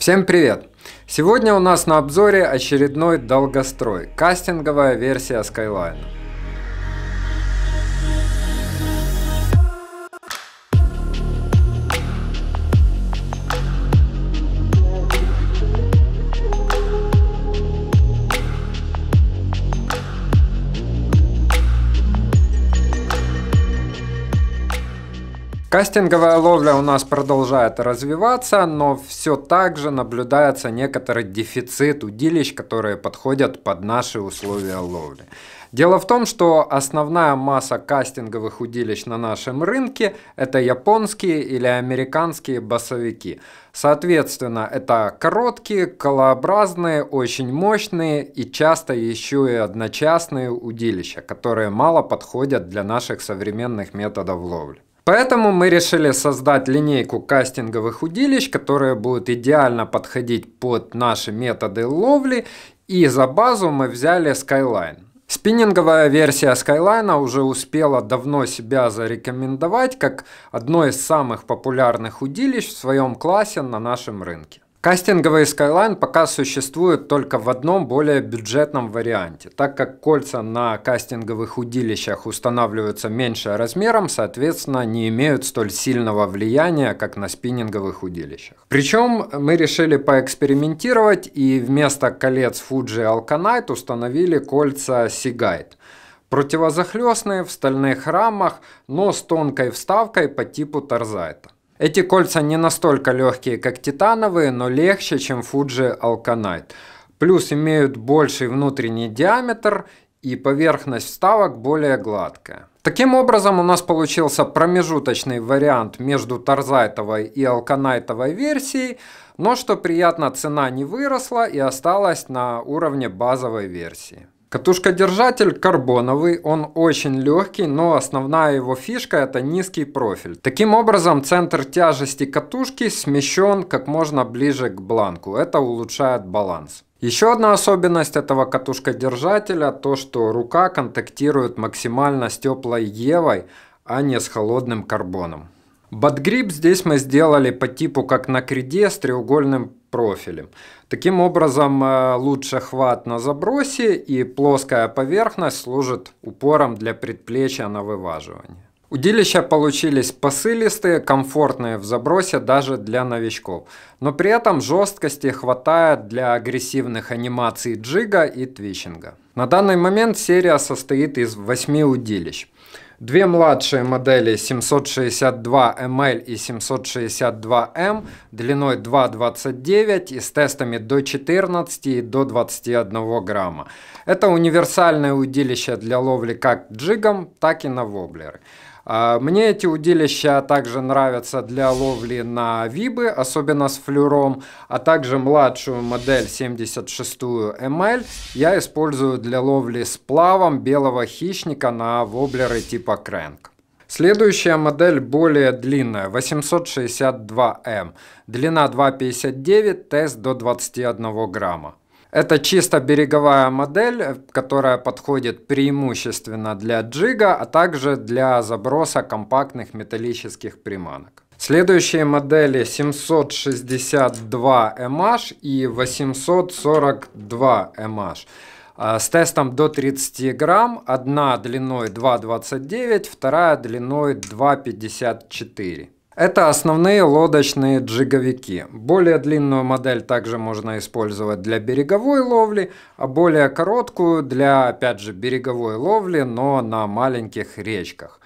Всем привет! Сегодня у нас на обзоре очередной долгострой, кастинговая версия Skyline. Кастинговая ловля у нас продолжает развиваться, но все так же наблюдается некоторый дефицит удилищ, которые подходят под наши условия ловли. Дело в том, что основная масса кастинговых удилищ на нашем рынке – это японские или американские басовики. Соответственно, это короткие, колообразные, очень мощные и часто еще и одночасные удилища, которые мало подходят для наших современных методов ловли. Поэтому мы решили создать линейку кастинговых удилищ, которые будут идеально подходить под наши методы ловли, и за базу мы взяли Skyline. Спиннинговая версия Skyline уже успела давно себя зарекомендовать как одно из самых популярных удилищ в своем классе на нашем рынке. Кастинговый Skyline пока существует только в одном более бюджетном варианте, так как кольца на кастинговых удилищах устанавливаются меньше размером, соответственно, не имеют столь сильного влияния, как на спиннинговых удилищах. Причем мы решили поэкспериментировать и вместо колец Fuji Alkanite установили кольца Seaguide. Противозахлестные в стальных рамах, но с тонкой вставкой по типу торзайта. Эти кольца не настолько легкие, как титановые, но легче, чем Fuji Alkanite. Плюс имеют больший внутренний диаметр и поверхность вставок более гладкая. Таким образом, у нас получился промежуточный вариант между торзайтовой и алканайтовой версией, но что приятно, цена не выросла и осталась на уровне базовой версии. Катушка-держатель карбоновый, он очень легкий, но основная его фишка это низкий профиль. Таким образом, центр тяжести катушки смещен как можно ближе к бланку. Это улучшает баланс. Еще одна особенность этого катушка-держателя то, что рука контактирует максимально с теплой Евой, а не с холодным карбоном. Баттгрип здесь мы сделали по типу как на криде с треугольным профилем. Таким образом лучше хват на забросе и плоская поверхность служит упором для предплечья на вываживание. Удилища получились посылистые, комфортные в забросе даже для новичков, но при этом жесткости хватает для агрессивных анимаций джига и твичинга. На данный момент серия состоит из 8 удилищ. Две младшие модели 762ML и 762M длиной 2,29 и с тестами до 14 и до 21 грамма. Это универсальное удилище для ловли как джигом, так и на воблеры. Мне эти удилища также нравятся для ловли на вибы, особенно с флюром, а также младшую модель 76ML я использую для ловли с плавом белого хищника на воблеры типа крэнк. Следующая модель более длинная, 862M, длина 2,59, тест до 21 грамма. Это чисто береговая модель, которая подходит преимущественно для джига, а также для заброса компактных металлических приманок. Следующие модели 762MH и 842MH. С тестом до 30 грамм, одна длиной 2,29, вторая длиной 2,54. Это основные лодочные джиговики. Более длинную модель также можно использовать для береговой ловли, а более короткую для, опять же, береговой ловли, но на маленьких речках.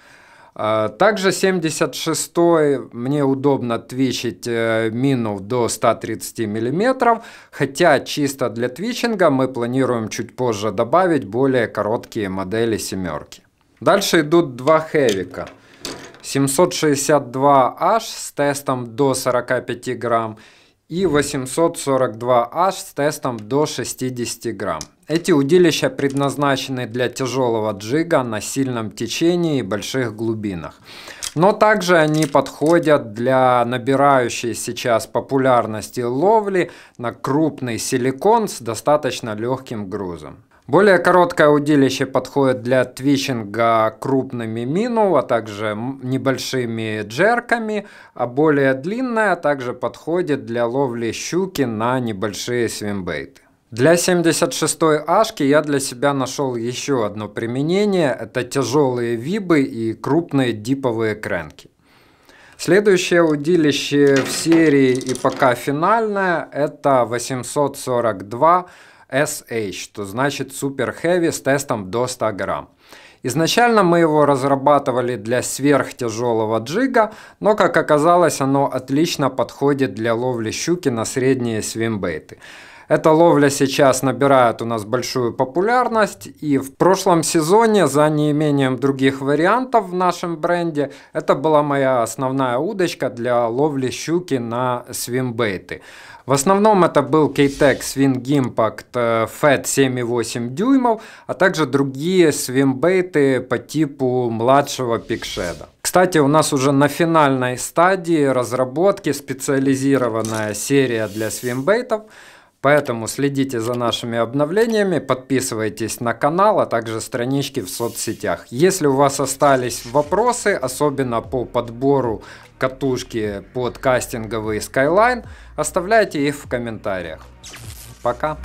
Также 76-й мне удобно твичить мину до 130 мм, хотя чисто для твичинга мы планируем чуть позже добавить более короткие модели семерки. Дальше идут два хэвика. 762H с тестом до 45 грамм и 842H с тестом до 60 грамм. Эти удилища предназначены для тяжелого джига на сильном течении и больших глубинах. Но также они подходят для набирающей сейчас популярности ловли на крупный силикон с достаточно легким грузом. Более короткое удилище подходит для твичинга крупными мину, а также небольшими джерками, а более длинное также подходит для ловли щуки на небольшие свимбейты. Для 76-й ашки я для себя нашел еще одно применение, это тяжелые вибы и крупные диповые кренки. Следующее удилище в серии и пока финальное, это 842 SH, что значит Super Heavy с тестом до 100 грамм. Изначально мы его разрабатывали для сверхтяжелого джига, но как оказалось, оно отлично подходит для ловли щуки на средние свимбейты. Эта ловля сейчас набирает у нас большую популярность, и в прошлом сезоне, за неимением других вариантов в нашем бренде, это была моя основная удочка для ловли щуки на свимбейты. В основном это был Keitech Swing Impact FAT 7,8 дюймов, а также другие свимбейты по типу младшего пикшеда. Кстати, у нас уже на финальной стадии разработки специализированная серия для свимбейтов. Поэтому следите за нашими обновлениями, подписывайтесь на канал, а также странички в соцсетях. Если у вас остались вопросы, особенно по подбору катушки под кастинговый Skyline, оставляйте их в комментариях. Пока!